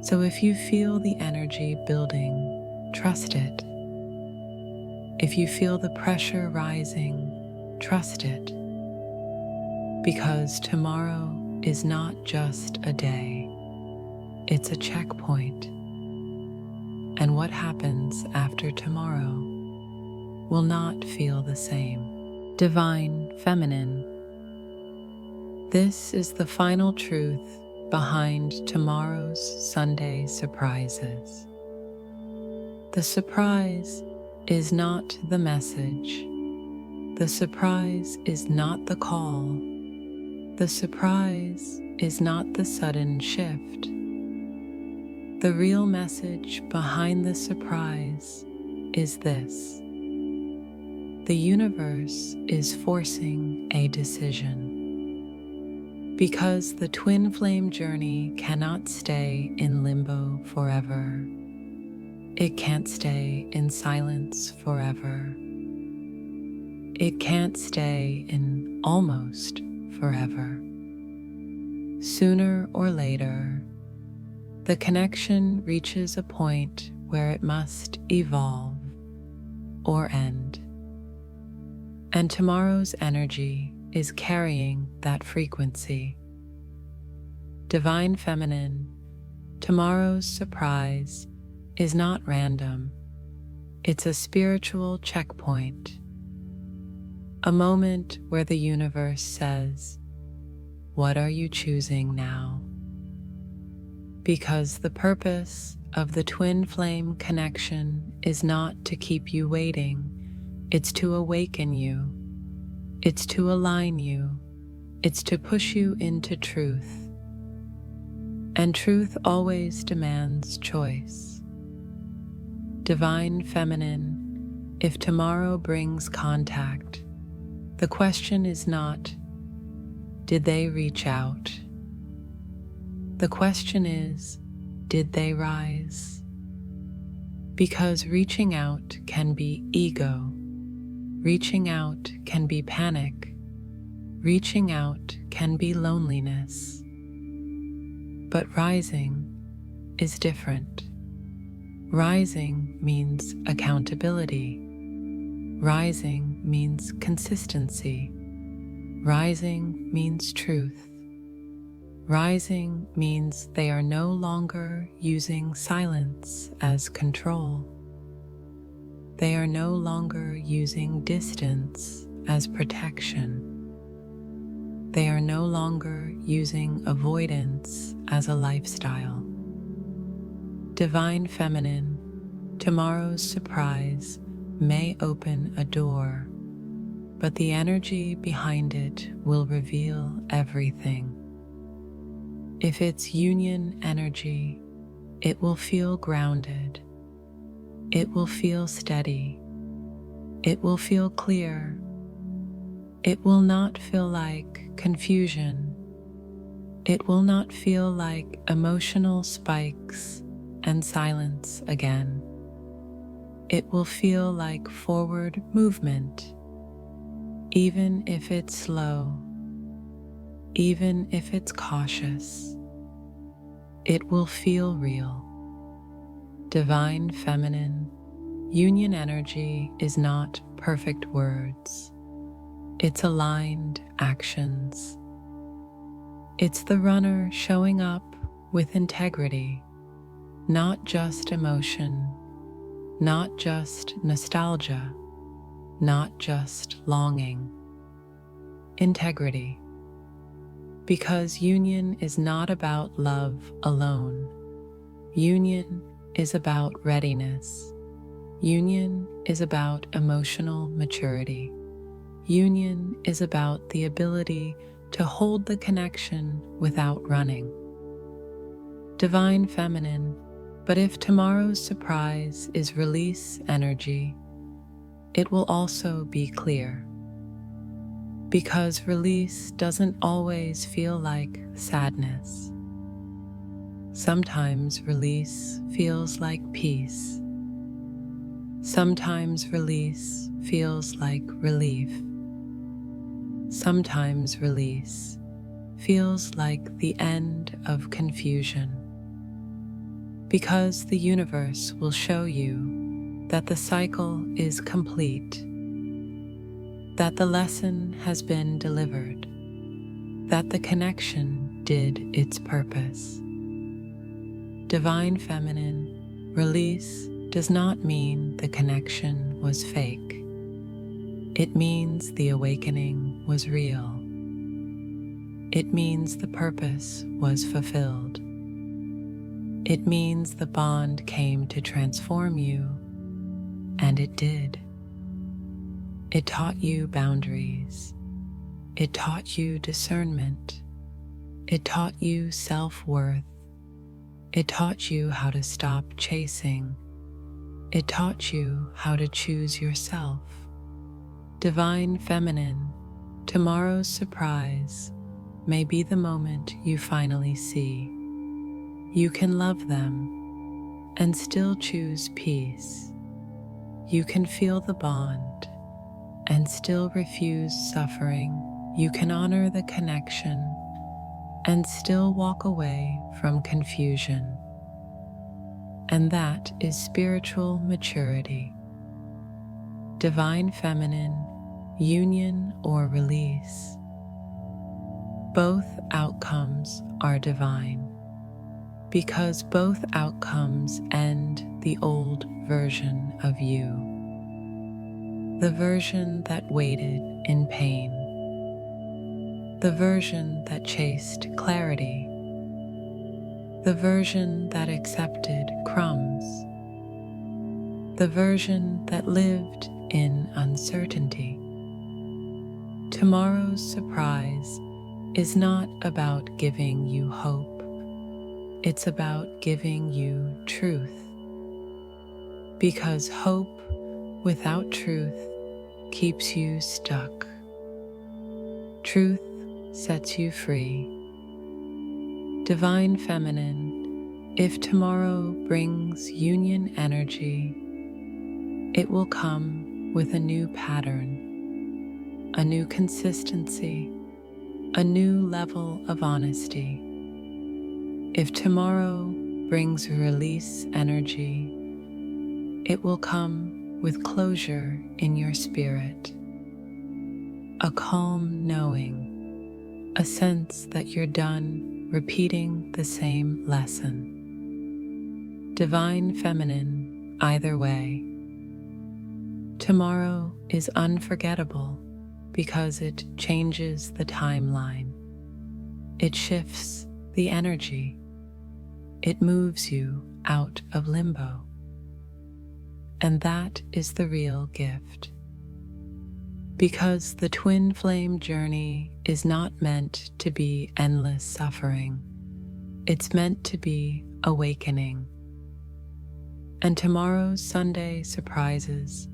Speaker 1: So if you feel the energy building, trust it. If you feel the pressure rising, trust it. Because tomorrow is not just a day, it's a checkpoint. And what happens after tomorrow will not feel the same. Divine Feminine, this is the final truth behind tomorrow's Sunday surprises. The surprise is not the message. The surprise is not the call. The surprise is not the sudden shift. The real message behind the surprise is this: the universe is forcing a decision. Because the twin flame journey cannot stay in limbo forever. It can't stay in silence forever. It can't stay in almost forever. Sooner or later, the connection reaches a point where it must evolve or end. And tomorrow's energy is carrying that frequency. Divine Feminine, tomorrow's surprise is not random. It's a spiritual checkpoint. A moment where the universe says, "What are you choosing now?" Because the purpose of the twin flame connection is not to keep you waiting. It's to awaken you. It's to align you. It's to push you into truth. And truth always demands choice. Divine Feminine, if tomorrow brings contact, the question is not, did they reach out? The question is, did they rise? Because reaching out can be ego. Reaching out can be panic. Reaching out can be loneliness. But rising is different. Rising means accountability. Rising means consistency. Rising means truth. Rising means they are no longer using silence as control. They are no longer using distance as protection. They are no longer using avoidance as a lifestyle. Divine Feminine, tomorrow's surprise may open a door, but the energy behind it will reveal everything. If it's union energy, it will feel grounded. It will feel steady. It will feel clear. It will not feel like confusion. It will not feel like emotional spikes and silence again. It will feel like forward movement, even if it's slow, even if it's cautious. It will feel real. Divine Feminine, union energy is not perfect words. It's aligned actions. It's the runner showing up with integrity, not just emotion, not just nostalgia, not just longing. Integrity. Because union is not about love alone. Union is about readiness. Union is about emotional maturity. Union is about the ability to hold the connection without running. Divine Feminine, but if tomorrow's surprise is release energy, it will also be clear. Because release doesn't always feel like sadness. Sometimes release feels like peace. Sometimes release feels like relief. Sometimes release feels like the end of confusion. Because the universe will show you that the cycle is complete, that the lesson has been delivered, that the connection did its purpose. Divine Feminine, release does not mean the connection was fake. It means the awakening was real. It means the purpose was fulfilled. It means the bond came to transform you and it did. It taught you boundaries. It taught you discernment. It taught you self-worth. It taught you how to stop chasing. It taught you how to choose yourself. Divine Feminine, tomorrow's surprise may be the moment you finally see. You can love them and still choose peace. You can feel the bond and still refuse suffering. You can honor the connection and still walk away from confusion. And that is spiritual maturity. Divine Feminine, union or release. Both outcomes are divine, because both outcomes end the old version of you, the version that waited in pain, the version that chased clarity, the version that accepted crumbs, the version that lived in uncertainty. Tomorrow's surprise is not about giving you hope. It's about giving you truth. Because hope without truth keeps you stuck. Truth sets you free. Divine Feminine, if tomorrow brings union energy, it will come with a new pattern, a new consistency, a new level of honesty. If tomorrow brings release energy, it will come with closure in your spirit, a calm knowing, a sense that you're done repeating the same lesson. Divine Feminine, either way. Tomorrow is unforgettable because it changes the timeline. It shifts the energy. It moves you out of limbo. And that is the real gift. Because the twin flame journey is not meant to be endless suffering. It's meant to be awakening. And tomorrow's Sunday surprises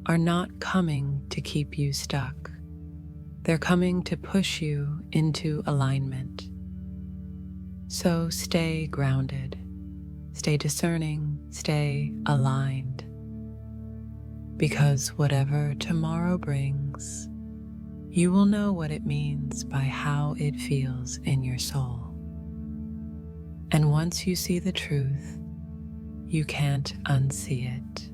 Speaker 1: are not coming to keep you stuck. They're coming to push you into alignment. So stay grounded, stay discerning, stay aligned. Because whatever tomorrow brings, you will know what it means by how it feels in your soul. And once you see the truth, you can't unsee it.